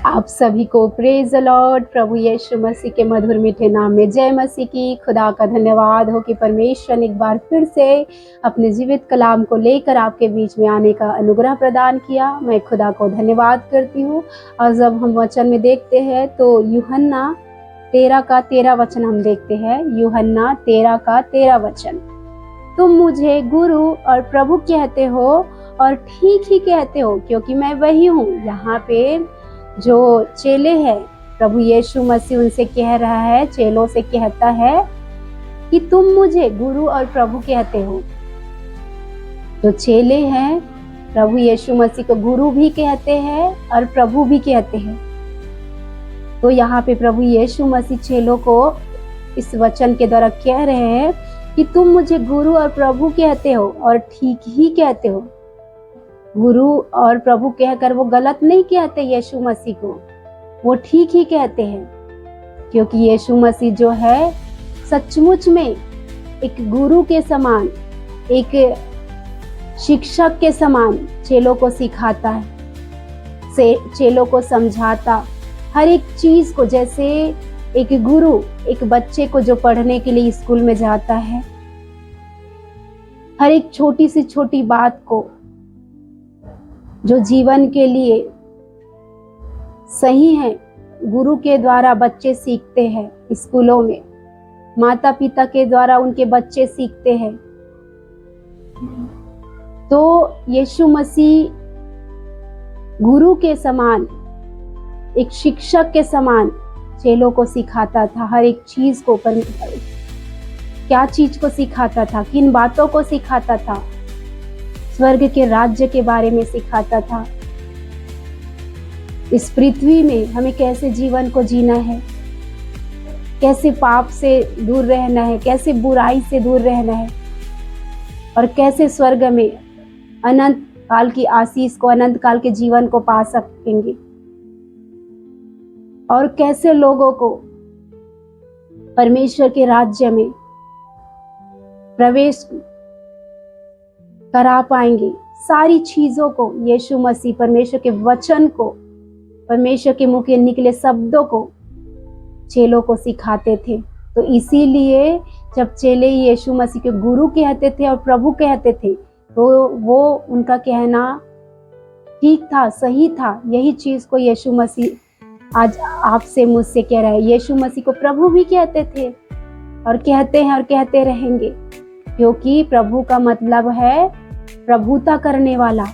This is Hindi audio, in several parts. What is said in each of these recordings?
आप सभी को प्रेज द लॉर्ड। प्रभु यीशु मसीह के मधुर मीठे नाम में जय मसीह की। खुदा का धन्यवाद हो कि परमेश्वर ने एक बार फिर से अपने जीवित कलाम को लेकर आपके बीच में आने का अनुग्रह प्रदान किया। मैं खुदा को धन्यवाद करती हूँ। और जब हम वचन में देखते हैं तो यूहन्ना 13 का 13 वचन हम देखते हैं। यूहन्ना 13 का 13 वचन, तुम मुझे गुरु और प्रभु कहते हो और ठीक ही कहते हो, क्योंकि मैं वही हूँ। यहाँ पे जो चेले हैं, प्रभु यीशु मसीह उनसे कह रहा है, चेलों से कहता है कि तुम मुझे गुरु और प्रभु कहते हो। जो चेले हैं प्रभु यीशु मसीह को गुरु भी कहते हैं और प्रभु भी कहते हैं। तो यहाँ पे प्रभु यीशु मसीह चेलों को इस वचन के द्वारा कह रहे हैं कि तुम मुझे गुरु और प्रभु कहते हो और ठीक ही कहते हो। गुरु और प्रभु कहकर वो गलत नहीं कहते यीशु मसीह को, वो ठीक ही कहते हैं, क्योंकि यीशु मसीह जो है सचमुच में एक गुरु के समान, एक शिक्षक के समान चेलों को सिखाता है, चेलों को समझाता हर एक चीज को। जैसे एक गुरु एक बच्चे को जो पढ़ने के लिए स्कूल में जाता है, हर एक छोटी से छोटी बात को जो जीवन के लिए सही है, गुरु के द्वारा बच्चे सीखते हैं। स्कूलों में माता पिता के द्वारा उनके बच्चे सीखते हैं। तो यीशु मसीह गुरु के समान, एक शिक्षक के समान चेलों को सिखाता था हर एक चीज को। पर क्या चीज को सिखाता था, किन बातों को सिखाता था? स्वर्ग के राज्य के बारे में सिखाता था। इस पृथ्वी में हमें कैसे जीवन को जीना है, कैसे पाप से दूर रहना है, कैसे बुराई से दूर रहना है, और कैसे स्वर्ग में अनंत काल की आशीष को, अनंत काल के जीवन को पा सकेंगे, और कैसे लोगों को परमेश्वर के राज्य में प्रवेश करा पाएंगे। सारी चीजों को यीशु मसीह परमेश्वर के वचन को, परमेश्वर के मुंह के निकले शब्दों को चेलों को सिखाते थे। तो इसीलिए जब चेले यीशु मसीह के गुरु कहते थे और प्रभु कहते थे, तो वो उनका कहना ठीक था, सही था। यही चीज को यीशु मसीह आज आपसे मुझसे कह रहा है। यीशु मसीह को प्रभु भी कहते थे और कहते हैं और कहते रहेंगे, क्योंकि प्रभु का मतलब है प्रभुता करने वाला।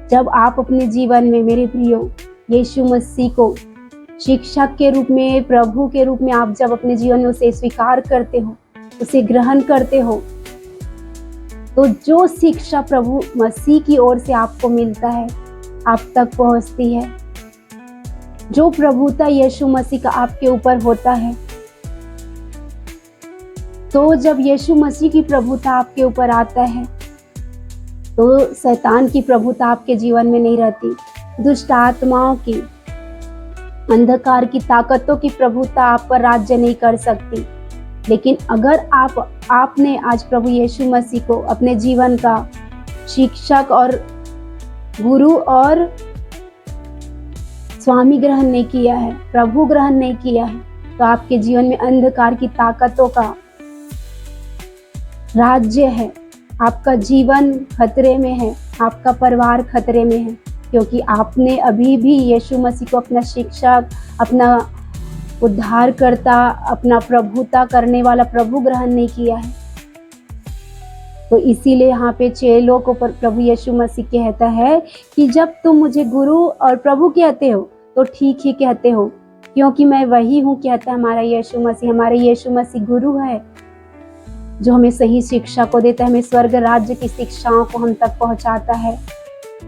जब आप अपने जीवन में मेरे प्रियो यीशु मसीह को शिक्षक के रूप में, प्रभु के रूप में आप जब अपने जीवन में उसे स्वीकार करते हो, उसे ग्रहण करते हो, तो जो शिक्षा प्रभु मसीह की ओर से आपको मिलता है, आप तक पहुंचती है। जो प्रभुता यीशु मसीह का आपके ऊपर होता है, तो जब यीशु मसीह की प्रभुता आपके ऊपर आता है, तो शैतान की प्रभुता आपके जीवन में नहीं रहती। दुष्ट आत्माओं की, अंधकार की ताकतों की प्रभुता आप पर राज्य नहीं कर सकती। लेकिन अगर आपने आज प्रभु यीशु मसीह को अपने जीवन का शिक्षक और गुरु और स्वामी ग्रहण नहीं किया है, प्रभु ग्रहण नहीं किया है, तो आपके जीवन में अंधकार की ताकतों का राज्य है। आपका जीवन खतरे में है, आपका परिवार खतरे में है, क्योंकि आपने अभी भी यीशु मसीह को अपना शिक्षक, अपना उद्धारकर्ता, अपना प्रभुता करने वाला प्रभु ग्रहण नहीं किया है। तो इसीलिए यहाँ पे चेलों को प्रभु यीशु मसीह कहता है कि जब तुम मुझे गुरु और प्रभु कहते हो, तो ठीक ही कहते हो, क्योंकि मैं वही हूँ, कहता है हमारा यीशु मसीह। हमारा यीशु मसीह गुरु है, जो हमें सही शिक्षा को देता है, हमें स्वर्ग राज्य की शिक्षाओं को हम तक पहुंचाता है।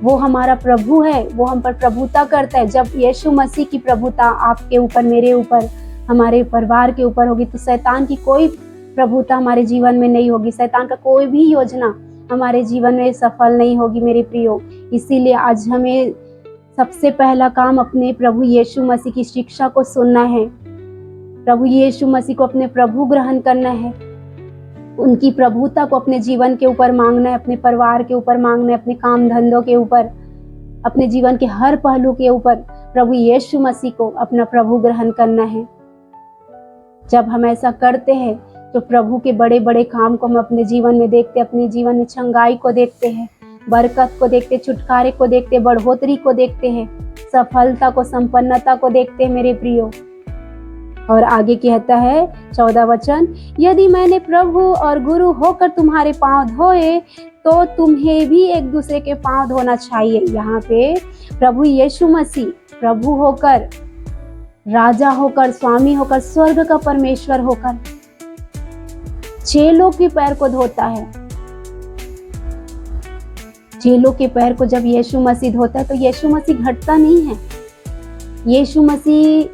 वो हमारा प्रभु है, वो हम पर प्रभुता करता है। जब यीशु मसीह की प्रभुता आपके ऊपर, मेरे ऊपर, हमारे परिवार के ऊपर होगी, तो शैतान की कोई प्रभुता हमारे जीवन में नहीं होगी। शैतान का कोई भी योजना हमारे जीवन में सफल नहीं होगी मेरे प्रियो। इसीलिए आज हमें सबसे पहला काम अपने प्रभु यीशु मसीह की शिक्षा को सुनना है, प्रभु यीशु मसीह को अपने प्रभु ग्रहण करना है, उनकी प्रभुता को अपने जीवन के ऊपर मांगना है, अपने परिवार के ऊपर मांगना है, अपने काम धंधों के ऊपर, अपने जीवन के हर पहलू के ऊपर प्रभु यीशु मसीह को अपना प्रभु ग्रहण करना है। जब हम ऐसा करते हैं तो प्रभु के बड़े बड़े काम को हम अपने जीवन में देखते, अपने जीवन में चंगाई को देखते हैं, बरकत को देखते, छुटकारे को देखते, बढ़ोतरी को देखते हैं, सफलता को, संपन्नता को देखते हैं मेरे प्रियो। और आगे कहता है 14 वचन, यदि मैंने प्रभु और गुरु होकर तुम्हारे पांव धोए तो तुम्हें भी एक दूसरे के पांव धोना चाहिए। यहाँ पे प्रभु यीशु मसीह प्रभु होकर, राजा होकर, स्वामी होकर, स्वर्ग का परमेश्वर होकर चेलों के पैर को धोता है। चेलों के पैर को जब यीशु मसीह धोता है तो यीशु मसीह घटता नहीं है। यीशु मसीह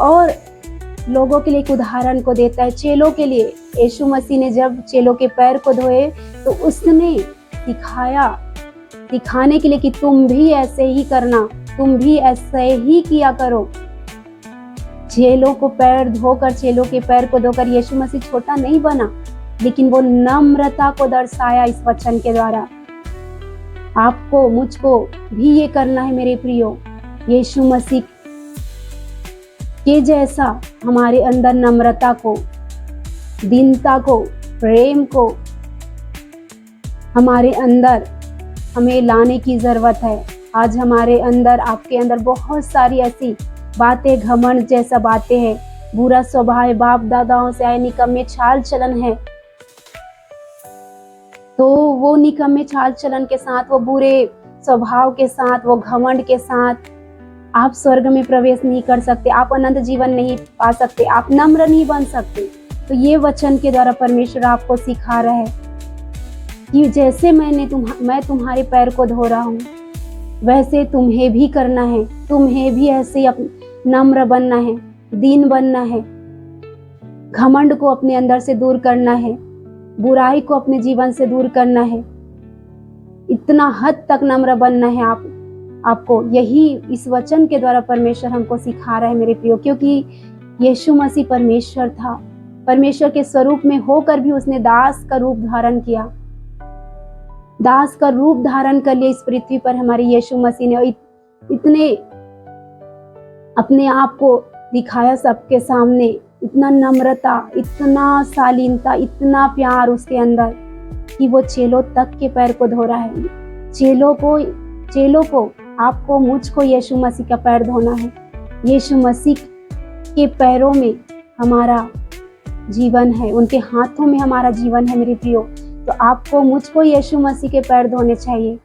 और लोगों के लिए एक उदाहरण को देता है, चेलों के लिए। यीशु मसीह ने जब चेलों के पैर को धोए तो उसने दिखाने के लिए कि तुम भी ऐसे ही करना, तुम भी ऐसे ही किया करो। चेलों को पैर धोकर, चेलों के पैर को धोकर यीशु मसीह छोटा नहीं बना, लेकिन वो नम्रता को दर्शाया इस वचन के द्वारा। आपको, मुझको भी ये करना है मेरे प्रियो। यीशु मसीह के जैसा हमारे अंदर नम्रता को, दीनता को, प्रेम को हमारे अंदर हमें लाने की जरूरत है। आज हमारे अंदर, आपके अंदर बहुत सारी ऐसी बातें, घमंड जैसा बातें हैं, बुरा स्वभाव, बाप दादाओं से आए निकम्मे चाल चलन है। तो वो निकम्मे चाल चलन के साथ, वो बुरे स्वभाव के साथ, वो घमंड के साथ आप स्वर्ग में प्रवेश नहीं कर सकते, आप अनंत जीवन नहीं पा सकते, आप नम्र नहीं बन सकते। तो ये वचन के द्वारा परमेश्वर आपको सिखा रहा है कि जैसे मैं तुम्हारे पैर को धो रहा हूँ, वैसे तुम्हें भी करना है। तुम्हें भी ऐसे नम्र बनना है, दीन बनना है, घमंड को अपने अंदर से दूर करना है, बुराई को अपने जीवन से दूर करना है। इतना हद तक नम्र बनना है आपको। यही इस वचन के द्वारा परमेश्वर हमको सिखा रहा है मेरे प्रियो, क्योंकि यीशु मसीह परमेश्वर था। परमेश्वर के स्वरूप में होकर भी उसने दास का रूप धारण किया, दास का रूप धारण कर लिया इस पृथ्वी पर हमारे यीशु मसीह ने। इतने अपने आप को दिखाया सबके सामने, इतना नम्रता, इतना शालीनता, इतना प्यार उसके अंदर कि वो चेलों तक के पैर को धो रहा है। चेलों को आपको, मुझको यीशु मसीह का पैर धोना है। यीशु मसीह के पैरों में हमारा जीवन है, उनके हाथों में हमारा जीवन है मेरे प्रियो। तो आपको, मुझको यीशु मसीह के पैर धोने चाहिए।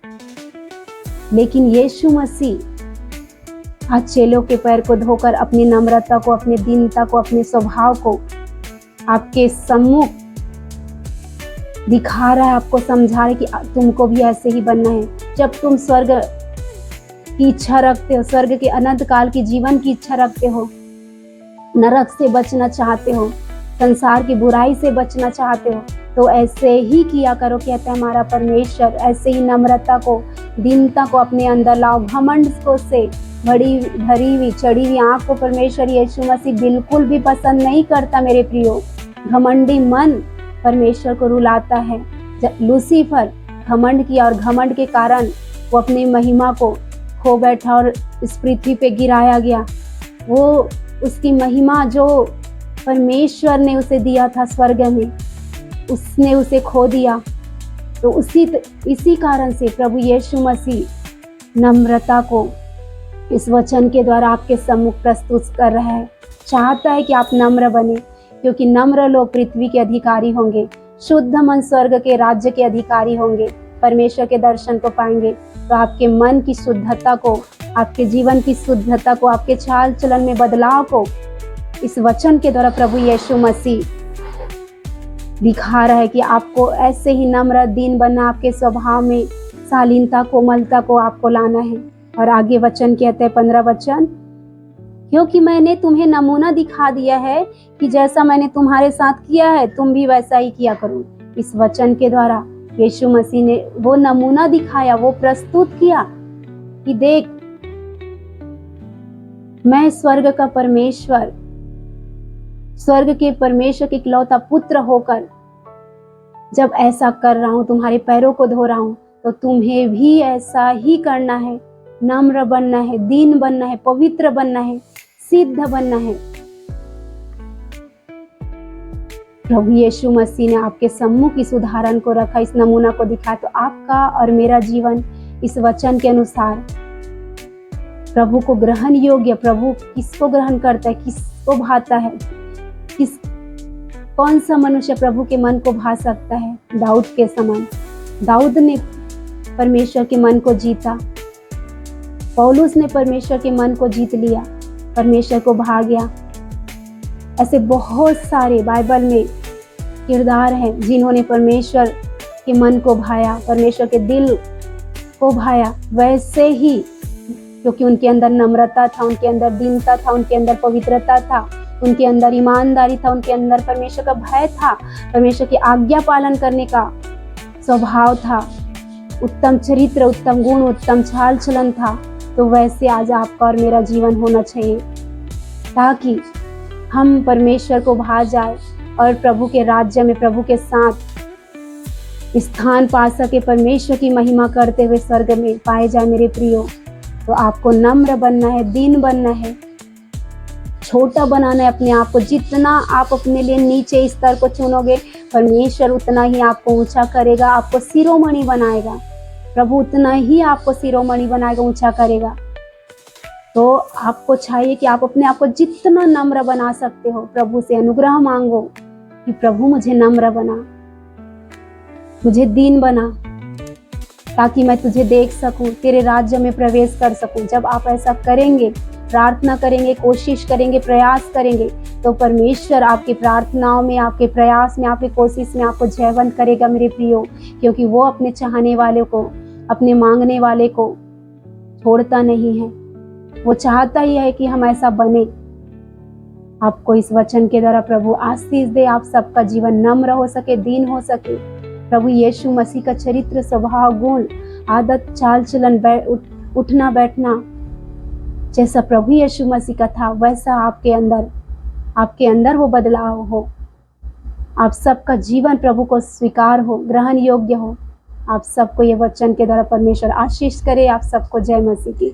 लेकिन यीशु मसीह आज चेलों के पैर को धोकर अपनी नम्रता को, अपनी दीनता को, अपने स्वभाव को आपके सम्मुख दिखा रहा है, आपको समझा रहा है कि तुमको भी ऐसे ही बनना है। जब तुम स्वर्ग की इच्छा रखते हो, स्वर्ग के अनंत काल की जीवन की इच्छा रखते हो, नरक से बचना चाहते हो, संसार की बुराई से बचना चाहते हो, तो ऐसे ही किया करो, कहता है हमारा परमेश्वर। ऐसे ही नम्रता को, दीनता को अपने अंदर लाओ। घमंड को से भरी हुई, चढ़ी हुई आंख को परमेश्वर यीशु मसीह बिल्कुल भी पसंद नहीं करता मेरे प्रियो। घमंडी मन परमेश्वर को रुलाता है। लूसीफर घमंड किया और घमंड के कारण वो अपनी महिमा को खो बैठा और इस पृथ्वी पे गिराया गया। वो उसकी महिमा जो परमेश्वर ने उसे दिया था स्वर्ग में, उसने उसे खो दिया। तो इसी कारण से प्रभु यीशु मसीह नम्रता को इस वचन के द्वारा आपके सम्मुख प्रस्तुत कर रहा है। चाहता है कि आप नम्र बने, क्योंकि नम्र लोग पृथ्वी के अधिकारी होंगे, शुद्ध मन स्वर्ग के राज्य के अधिकारी होंगे, परमेश्वर के दर्शन को पाएंगे। तो आपके मन की शुद्धता को, आपके जीवन की शुद्धता को, आपके चाल चलन में बदलाव को इस वचन के द्वारा प्रभु यीशु मसीह दिखा रहा है कि आपको ऐसे ही नम्र दीन बनना, आपके स्वभाव में शालीनता, कोमलता को आपको लाना है। और आगे वचन कहते हैं 15 वचन, क्योंकि मैंने तुम्हें नमूना दिखा दिया है कि जैसा मैंने तुम्हारे साथ किया है तुम भी वैसा ही किया करो। इस वचन के द्वारा यीशु मसीह ने वो नमूना दिखाया, वो प्रस्तुत किया कि देख, मैं स्वर्ग का परमेश्वर, स्वर्ग के परमेश्वर के इकलौता पुत्र होकर जब ऐसा कर रहा हूं, तुम्हारे पैरों को धो रहा हूं, तो तुम्हें भी ऐसा ही करना है, नम्र बनना है, दीन बनना है, पवित्र बनना है, सिद्ध बनना है। प्रभु यीशु मसीह ने आपके सम्मुख इस उदाहरण को रखा, इस नमूना को दिखाया। तो आपका और मेरा जीवन इस वचन के अनुसार प्रभु को ग्रहण योग्य, प्रभु किसको ग्रहण करता है, किसको भाता है, कौन सा मनुष्य प्रभु के मन को भा सकता है। दाऊद के समान, दाऊद ने परमेश्वर के मन को जीता, पौलुस ने परमेश्वर के मन को जीत लिया, परमेश्वर को भा गया। ऐसे बहुत सारे बाइबल में किरदार हैं जिन्होंने परमेश्वर के मन को भाया, परमेश्वर के दिल को भाया। वैसे ही क्योंकि उनके अंदर नम्रता था, उनके अंदर दीनता था, उनके अंदर पवित्रता था, उनके अंदर ईमानदारी था, उनके अंदर परमेश्वर का भय था, परमेश्वर की आज्ञा पालन करने का स्वभाव था, उत्तम चरित्र, उत्तम गुण, उत्तम चाल चलन था। तो वैसे आज आपका और मेरा जीवन होना चाहिए, ताकि हम परमेश्वर को भा जाए और प्रभु के राज्य में प्रभु के साथ स्थान पा सके, परमेश्वर की महिमा करते हुए स्वर्ग में पाए जाए। मेरे प्रियो, तो आपको नम्र बनना है, दीन बनना है, छोटा बनाना है अपने आप को। जितना आप अपने लिए नीचे स्तर को चुनोगे, परमेश्वर उतना ही आपको ऊंचा करेगा, आपको शिरोमणि बनाएगा। प्रभु उतना ही आपको शिरोमणि बनाएगा, ऊंचा करेगा। तो आपको चाहिए कि आप अपने आप को जितना नम्र बना सकते हो, प्रभु से अनुग्रह मांगो कि प्रभु मुझे नम्र बना, मुझे दीन बना, ताकि मैं तुझे देख सकूं, तेरे राज्य में प्रवेश कर सकूं। जब आप ऐसा करेंगे, प्रार्थना करेंगे, कोशिश करेंगे, प्रयास करेंगे, तो परमेश्वर आपकी प्रार्थनाओं में, आपके प्रयास में, आपकी कोशिश में आपको जयवंत करेगा मेरे प्रियो। क्योंकि वो अपने चाहने वाले को, अपने मांगने वाले को छोड़ता नहीं है। वो चाहता ही है कि हम ऐसा बने। आपको इस वचन के द्वारा प्रभु आशीष दे, आप सबका जीवन नम्र हो सके, दीन हो सके। प्रभु यीशु मसीह का चरित्र, स्वभाव, गुण, आदत, चाल चलन, उठना बैठना जैसा प्रभु यीशु मसीह का था, वैसा आपके अंदर वो बदलाव हो। आप सबका जीवन प्रभु को स्वीकार हो, ग्रहण योग्य हो। आप सबको ये वचन के द्वारा परमेश्वर आशीष करे। आप सबको जय मसीह की।